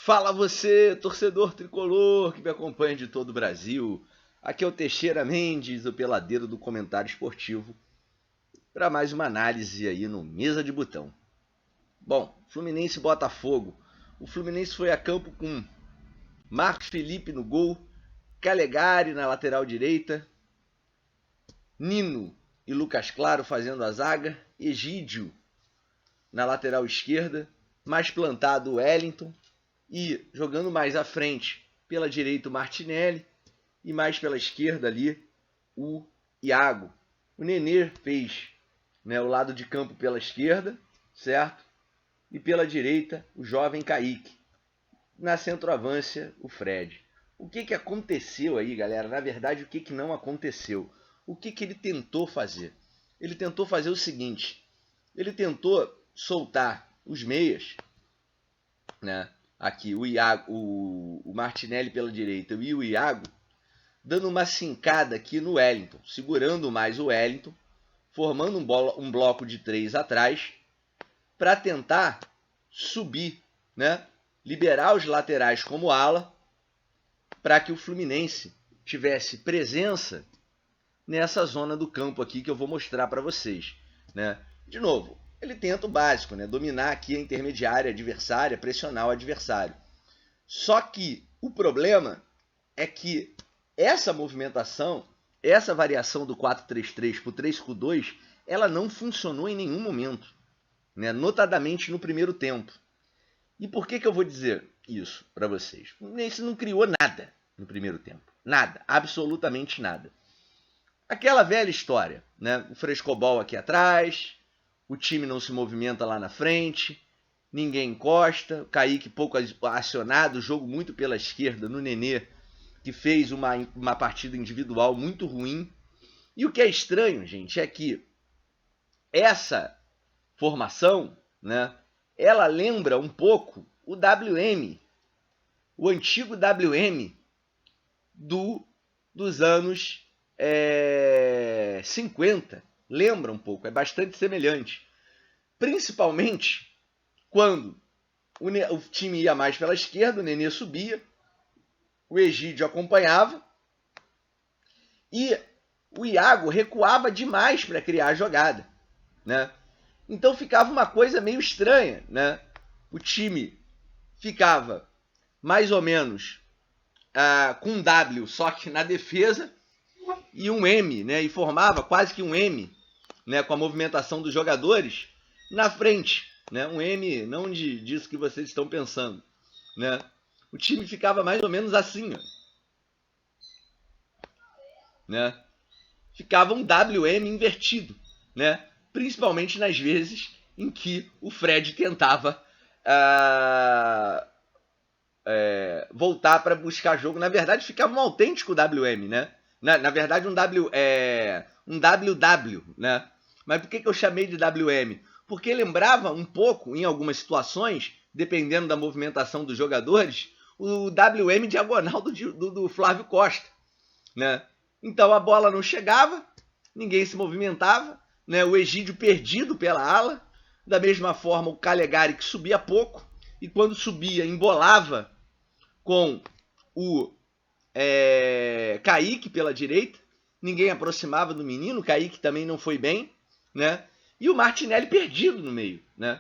Fala você, torcedor tricolor que me acompanha de todo o Brasil. Aqui é o Teixeira Mendes, o peladeiro do comentário esportivo, para mais uma análise aí no Mesa de Botão. Bom, Fluminense e Botafogo. O Fluminense foi a campo com Marcos Felipe no gol, Calegari na lateral direita, Nino e Lucas Claro fazendo a zaga, Egídio na lateral esquerda, mais plantado o Wellington, e jogando mais à frente pela direita o Martinelli e mais pela esquerda ali o Iago. O Nenê fez, o lado de campo pela esquerda, certo? E pela direita o jovem Kaique. Na centroavância o Fred. O que aconteceu aí, galera? Na verdade, o que não aconteceu? O que ele tentou fazer? Ele tentou fazer o seguinte. Ele tentou soltar os meias, né? Aqui o Iago, o Martinelli pela direita e o Iago, dando uma cincada aqui no Wellington, segurando mais o Wellington, formando um bloco de 3 atrás, para tentar subir, né? Liberar os laterais como ala, para que o Fluminense tivesse presença nessa zona do campo aqui que eu vou mostrar para vocês, né? De novo, ele tenta o básico, né? Dominar aqui a intermediária adversária, pressionar o adversário. Só que o problema é que essa movimentação, essa variação do 4-3-3 para o 3-5-2, ela não funcionou em nenhum momento, né? Notadamente no primeiro tempo. E por que eu vou dizer isso para vocês? O Fluminense não criou nada no primeiro tempo. Nada, absolutamente nada. Aquela velha história, né? O frescobol aqui atrás, o time não se movimenta lá na frente, ninguém encosta, o Kaique pouco acionado, jogo muito pela esquerda no Nenê, que fez uma partida individual muito ruim. E o que é estranho, gente, é que essa formação, né, ela lembra um pouco o WM, o antigo WM dos anos 50. Lembra um pouco, é bastante semelhante. Principalmente quando o time ia mais pela esquerda, o Nenê subia, o Egídio acompanhava e o Iago recuava demais para criar a jogada, né? Então ficava uma coisa meio estranha, né? O time ficava mais ou menos com um W, só que na defesa, e um M, né? E formava quase que um M, né? Com a movimentação dos jogadores na frente, né? Um M não disso que vocês estão pensando, né? O time ficava mais ou menos assim, ó, né? Ficava um WM invertido, né? Principalmente nas vezes em que o Fred tentava voltar para buscar jogo. Na verdade, ficava um autêntico WM, né? Na verdade, um WW, né? Mas por que eu chamei de WM? Porque lembrava um pouco, em algumas situações, dependendo da movimentação dos jogadores, o WM diagonal do Flávio Costa, né? Então a bola não chegava, ninguém se movimentava, né? O Egídio perdido pela ala, da mesma forma o Calegari que subia pouco, e quando subia embolava com o Kaique pela direita, ninguém aproximava do menino, o Kaique também não foi bem, né? E o Martinelli perdido no meio, né?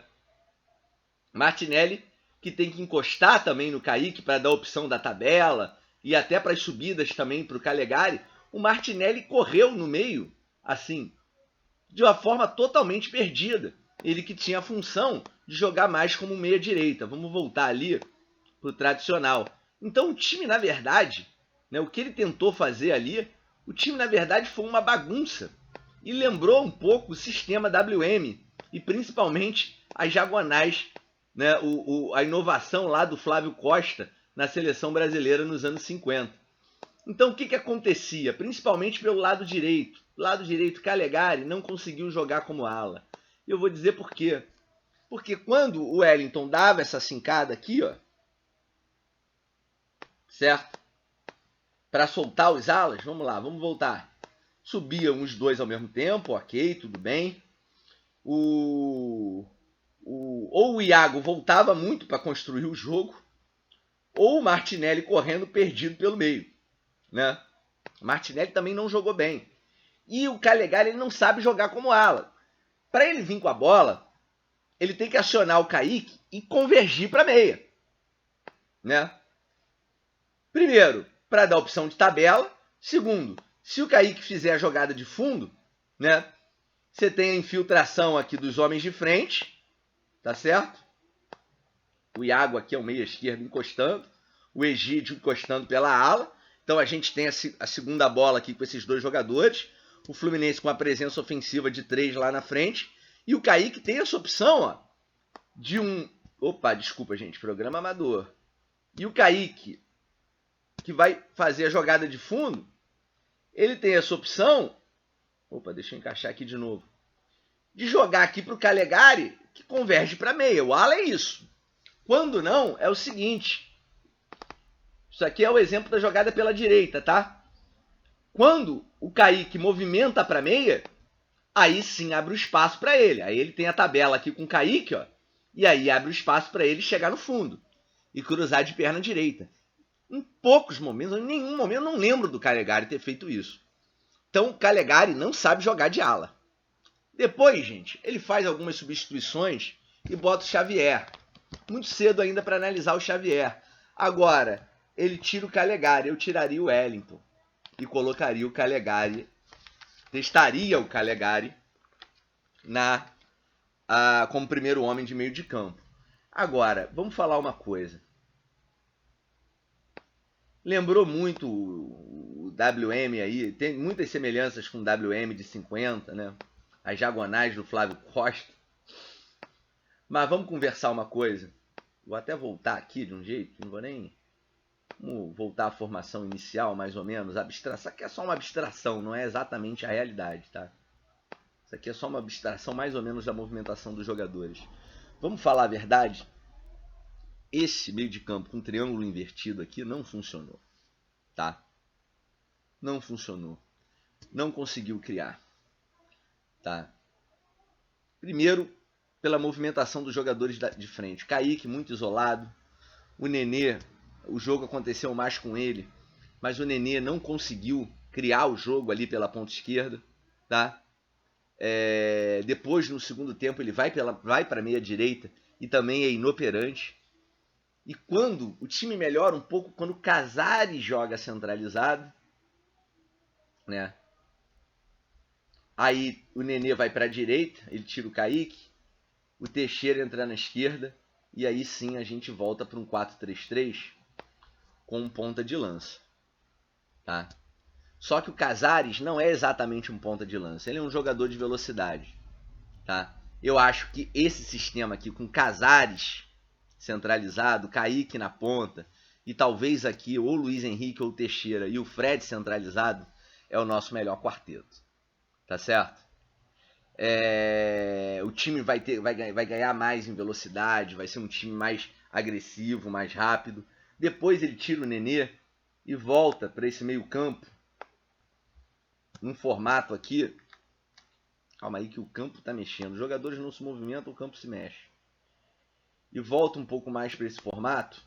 Martinelli que tem que encostar também no Kaique para dar a opção da tabela e até para as subidas também para o Calegari. O Martinelli correu no meio, assim, de uma forma totalmente perdida. Ele que tinha a função de jogar mais como meia-direita. Vamos voltar ali para o tradicional. Então o time, na verdade, né, o que ele tentou fazer ali, o time, na verdade, foi uma bagunça. E lembrou um pouco o sistema WM, e principalmente as diagonais, né, a inovação lá do Flávio Costa na seleção brasileira nos anos 50. Então o que acontecia? Principalmente pelo lado direito. Lado direito, Calegari não conseguiu jogar como ala. Eu vou dizer por quê. Porque quando o Wellington dava essa cincada aqui, ó, certo? Para soltar os alas, vamos lá, vamos voltar. Subiam os dois ao mesmo tempo, ok, tudo bem. Ou o Iago voltava muito para construir o jogo, ou o Martinelli correndo perdido pelo meio, né? O Martinelli também não jogou bem. E o Calegari ele não sabe jogar como ala. Para ele vir com a bola, ele tem que acionar o Kaique e convergir para meia, né? Primeiro, para dar opção de tabela. Segundo, se o Kaique fizer a jogada de fundo, né? Você tem a infiltração aqui dos homens de frente, tá certo? O Iago aqui é o meia esquerdo encostando, o Egídio encostando pela ala. Então a gente tem a segunda bola aqui com esses dois jogadores. O Fluminense com a presença ofensiva de 3 lá na frente. E o Kaique tem essa opção, ó, de um... Opa, desculpa, gente, programa amador. E o Kaique, que vai fazer a jogada de fundo, ele tem essa opção... Opa, deixa eu encaixar aqui de novo. De jogar aqui para o Calegari, que converge para meia. O ala é isso. Quando não, é o seguinte. Isso aqui é o exemplo da jogada pela direita, tá? Quando o Kaique movimenta para meia, aí sim abre o espaço para ele. Aí ele tem a tabela aqui com o Kaique, ó, e aí abre o espaço para ele chegar no fundo e cruzar de perna direita. Em poucos momentos, em nenhum momento, eu não lembro do Calegari ter feito isso. Então, o Calegari não sabe jogar de ala. Depois, gente, ele faz algumas substituições e bota o Xavier. Muito cedo ainda para analisar o Xavier. Agora, ele tira o Calegari, eu tiraria o Wellington e colocaria o Calegari, testaria o Calegari como primeiro homem de meio de campo. Agora, vamos falar uma coisa. Lembrou muito o WM aí, tem muitas semelhanças com o WM de 50, né? As diagonais do Flávio Costa. Mas vamos conversar uma coisa. Vou até voltar aqui de um jeito, não vou nem... Vamos voltar à formação inicial, mais ou menos. Abstração. Isso aqui é só uma abstração, não é exatamente a realidade, tá? Isso aqui é só uma abstração mais ou menos da movimentação dos jogadores. Vamos falar a verdade? Esse meio de campo com triângulo invertido aqui não funcionou, tá? Não funcionou. Não conseguiu criar, tá? Primeiro, pela movimentação dos jogadores de frente. Kaique muito isolado. O Nenê, o jogo aconteceu mais com ele, mas o Nenê não conseguiu criar o jogo ali pela ponta esquerda, tá? Depois, no segundo tempo, ele vai para a meia direita e também é inoperante. E quando o time melhora um pouco, quando o Casares joga centralizado, né? Aí o Nenê vai para a direita, ele tira o Kaique, o Teixeira entra na esquerda, e aí sim a gente volta para um 4-3-3 com um ponta de lança, tá? Só que o Casares não é exatamente um ponta de lança, ele é um jogador de velocidade, tá? Eu acho que esse sistema aqui com Casares centralizado, Kaique na ponta e talvez aqui ou Luiz Henrique ou Teixeira e o Fred centralizado é o nosso melhor quarteto, tá certo? O time vai ganhar mais em velocidade, vai ser um time mais agressivo, mais rápido. Depois ele tira o Nenê e volta para esse meio campo num formato aqui. Calma aí que o campo está mexendo. Os jogadores não se movimentam, o campo se mexe. E volta um pouco mais para esse formato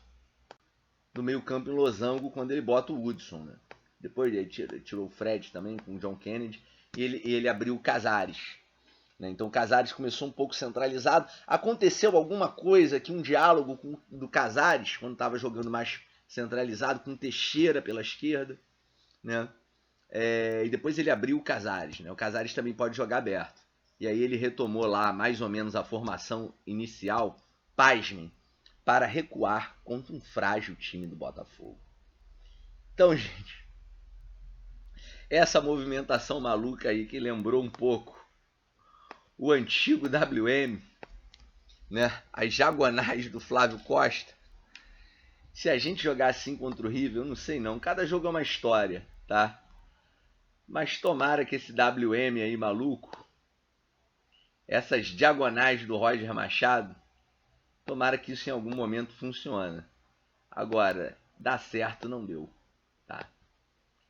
do meio campo em losango quando ele bota o Hudson, né? Depois ele tirou o Fred também com o John Kennedy e ele abriu o Casares. Então o Casares começou um pouco centralizado. Aconteceu alguma coisa aqui, um diálogo do Casares, quando estava jogando mais centralizado, com o Teixeira pela esquerda, né? E depois ele abriu o Casares, né? O Casares também pode jogar aberto. E aí ele retomou lá mais ou menos a formação inicial, pasmem, para recuar contra um frágil time do Botafogo. Então, gente, essa movimentação maluca aí que lembrou um pouco o antigo WM, né? As diagonais do Flávio Costa. Se a gente jogar assim contra o River, eu não sei não. Cada jogo é uma história, tá? Mas tomara que esse WM aí maluco, essas diagonais do Roger Machado, tomara que isso em algum momento funcione. Agora, dar certo não deu, tá?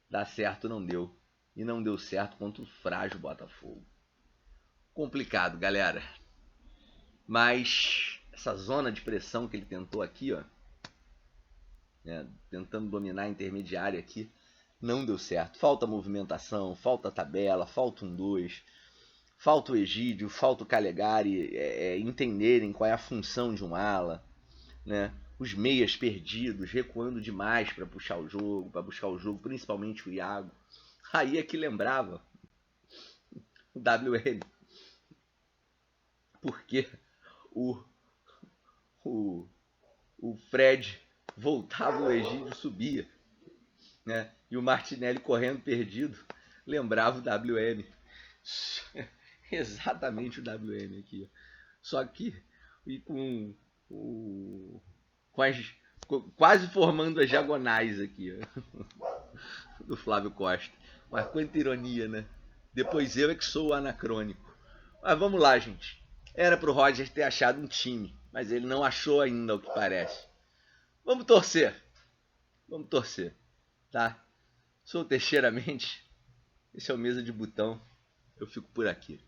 Dar certo não deu. E não deu certo contra o frágil Botafogo. Complicado, galera. Mas essa zona de pressão que ele tentou aqui, ó, né, tentando dominar a intermediária aqui. Não deu certo. Falta movimentação, falta tabela, falta um 2, falta o Egídio, falta o Calegari entenderem qual é a função de um ala, né? Os meias perdidos, recuando demais para puxar o jogo, para buscar o jogo, principalmente o Iago. Aí é que lembrava o WM, porque o, o, o Fred voltava, o Egídio subia, né? E o Martinelli correndo perdido lembrava o WM. Exatamente o WM aqui. Só que e com as, quase formando as diagonais aqui, do Flávio Costa. Mas quanta ironia, né? Depois eu é que sou o anacrônico. Mas vamos lá, gente. Era pro Roger ter achado um time, mas ele não achou ainda, ao que parece. Vamos torcer. Vamos torcer, tá? Sou o Teixeira Mendes. Esse é o Mesa de Botão. Eu fico por aqui.